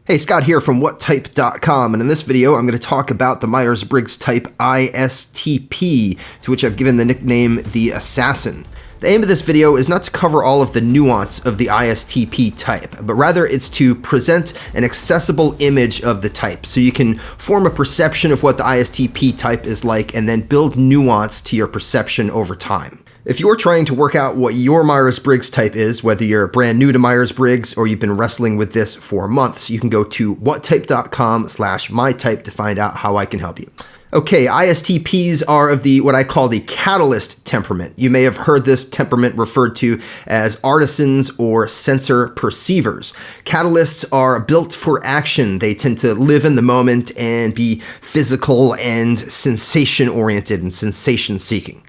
Hey, Scott here from whattype.com, and in this video I'm going to talk about the Myers-briggs type ISTP, to which I've given the nickname the Assassin. The aim of this video is not to cover all of the nuance of the ISTP type, but rather it's to present an accessible image of the type, so you can form a perception of what the ISTP type is like and then build nuance to your perception over time. If you're trying to work out what your Myers-briggs type is, whether you're brand new to Myers-briggs or you've been wrestling with this for months, you can go to whattype.com/mytype to find out how I can help you. Okay, ISTPs are of what I call the catalyst temperament. You may have heard this temperament referred to as artisans or sensor perceivers. Catalysts are built for action. They tend to live in the moment and be physical and sensation-oriented and sensation-seeking.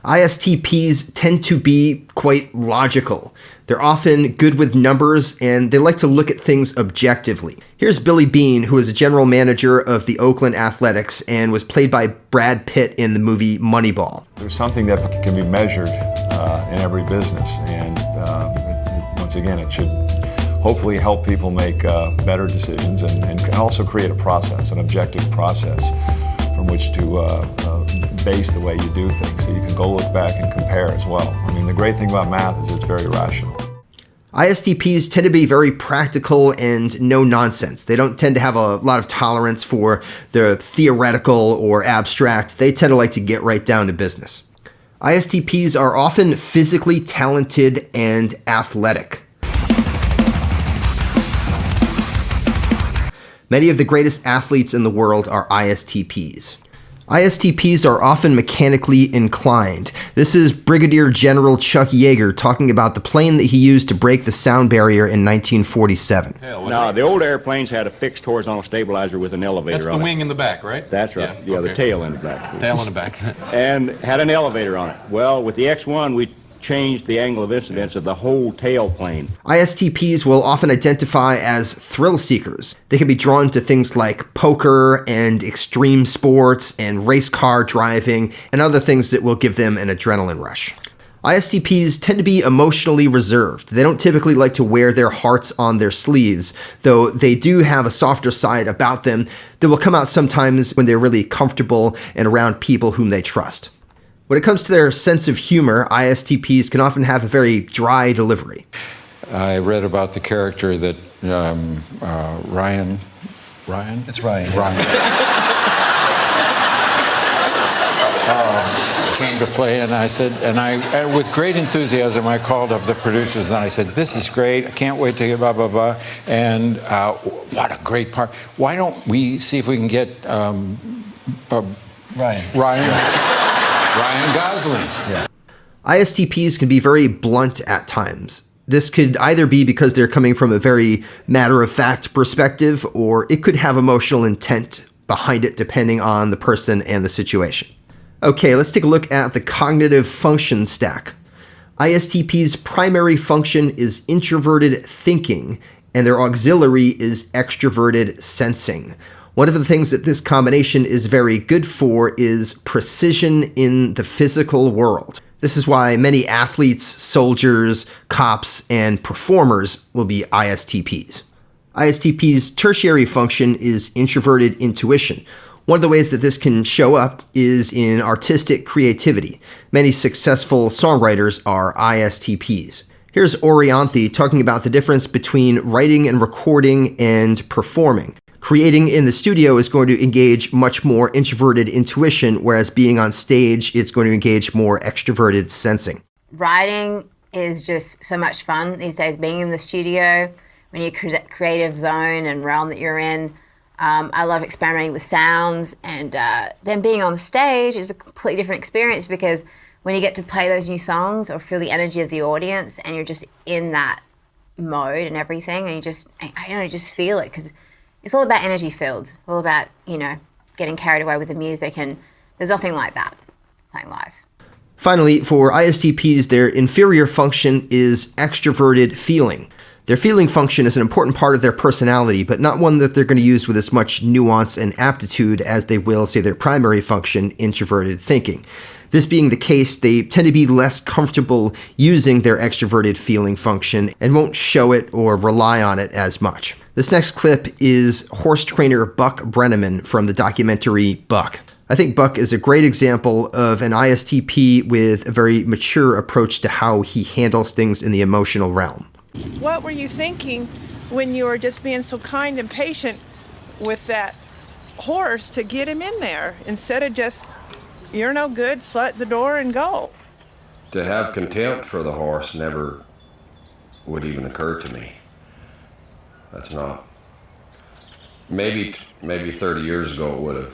ISTPs tend to be quite logical. They're often good with numbers, and they like to look at things objectively. Here's Billy Beane, who is a general manager of the Oakland Athletics and was played by Brad Pitt in the movie Moneyball. There's something that can be measured in every business, and once again, it should hopefully help people make better decisions and also create a process, an objective process from which to base the way you do things, so you can go look back and compare as well. I mean, the great thing about math is it's very rational. ISTPs tend to be very practical and no nonsense. They don't tend to have a lot of tolerance for the theoretical or abstract. They tend to like to get right down to business. ISTPs are often physically talented and athletic. Many of the greatest athletes in the world are ISTPs. ISTPs are often mechanically inclined. This is Brigadier General Chuck Yeager talking about the plane that he used to break the sound barrier in 1947. No, the old airplanes had a fixed horizontal stabilizer with an elevator on it. That's the wing in the back, right? That's right. Yeah, okay. The tail in the back. Tail in the back. And had an elevator on it. Well, with the X1, we changed the angle of incidence of the whole tail plane. ISTPs will often identify as thrill seekers. They can be drawn to things like poker and extreme sports and race car driving and other things that will give them an adrenaline rush. ISTPs tend to be emotionally reserved. They don't typically like to wear their hearts on their sleeves, though they do have a softer side about them that will come out sometimes when they're really comfortable and around people whom they trust. When it comes to their sense of humor, ISTPs can often have a very dry delivery. I read about the character that Ryan? It's Ryan. Came to play, and I said, and with great enthusiasm, I called up the producers and I said, "This is great. I can't wait to get blah blah blah." And what a great part! Why don't we see if we can get Ryan Gosling. Yeah. ISTPs can be very blunt at times. This could either be because they're coming from a very matter-of-fact perspective, or it could have emotional intent behind it depending on the person and the situation. Okay, let's take a look at the cognitive function stack. ISTP's primary function is introverted thinking, and their auxiliary is extroverted sensing. One of the things that this combination is very good for is precision in the physical world. This is why many athletes, soldiers, cops, and performers will be ISTPs. ISTP's tertiary function is introverted intuition. One of the ways that this can show up is in artistic creativity. Many successful songwriters are ISTPs. Here's Orianthi talking about the difference between writing and recording and performing. Creating in the studio is going to engage much more introverted intuition, whereas being on stage, it's going to engage more extroverted sensing. Writing is just so much fun these days, being in the studio, when you're creative zone and realm that you're in. I love experimenting with sounds, and then being on the stage is a completely different experience, because when you get to play those new songs or feel the energy of the audience and you're just in that mode and everything, and you just feel it, because it's all about energy filled, all about, getting carried away with the music, and there's nothing like that playing live. Finally, for ISTPs, their inferior function is extroverted feeling. Their feeling function is an important part of their personality, but not one that they're going to use with as much nuance and aptitude as they will, say, their primary function, introverted thinking. This being the case, they tend to be less comfortable using their extroverted feeling function and won't show it or rely on it as much. This next clip is horse trainer Buck Brenneman from the documentary Buck. I think Buck is a great example of an ISTP with a very mature approach to how he handles things in the emotional realm. What were you thinking when you were just being so kind and patient with that horse to get him in there instead of just, you're no good, slut the door and go? To have contempt for the horse never would even occur to me. That's not. Maybe 30 years ago it would have.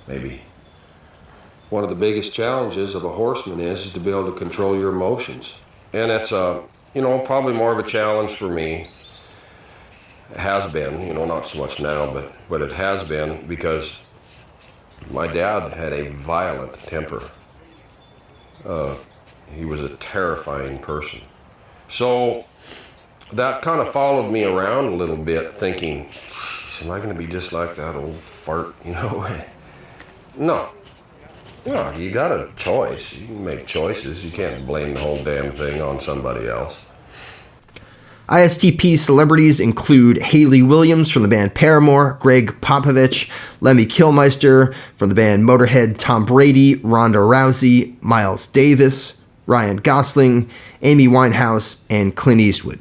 Maybe. One of the biggest challenges of a horseman is to be able to control your emotions. And it's probably more of a challenge for me. It has been, not so much now, but it has been because my dad had a violent temper. He was a terrifying person. So that kind of followed me around a little bit, thinking, am I going to be just like that old fart, No, you got a choice. You can make choices. You can't blame the whole damn thing on somebody else. ISTP celebrities include Hayley Williams from the band Paramore, Greg Popovich, Lemmy Kilmister from the band Motorhead, Tom Brady, Ronda Rousey, Miles Davis, Ryan Gosling, Amy Winehouse, and Clint Eastwood.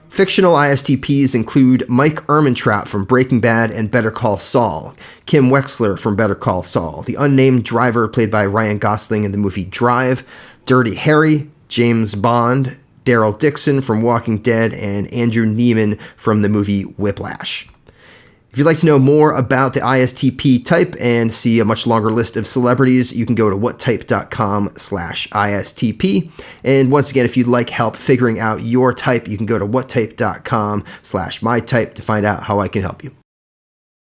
Fictional ISTPs include Mike Ehrmantraut from Breaking Bad and Better Call Saul, Kim Wexler from Better Call Saul, the unnamed driver played by Ryan Gosling in the movie Drive, Dirty Harry, James Bond, Daryl Dixon from Walking Dead, and Andrew Neiman from the movie Whiplash. If you'd like to know more about the ISTP type and see a much longer list of celebrities, you can go to whattype.com/ISTP. And once again, if you'd like help figuring out your type, you can go to whattype.com/mytype to find out how I can help you.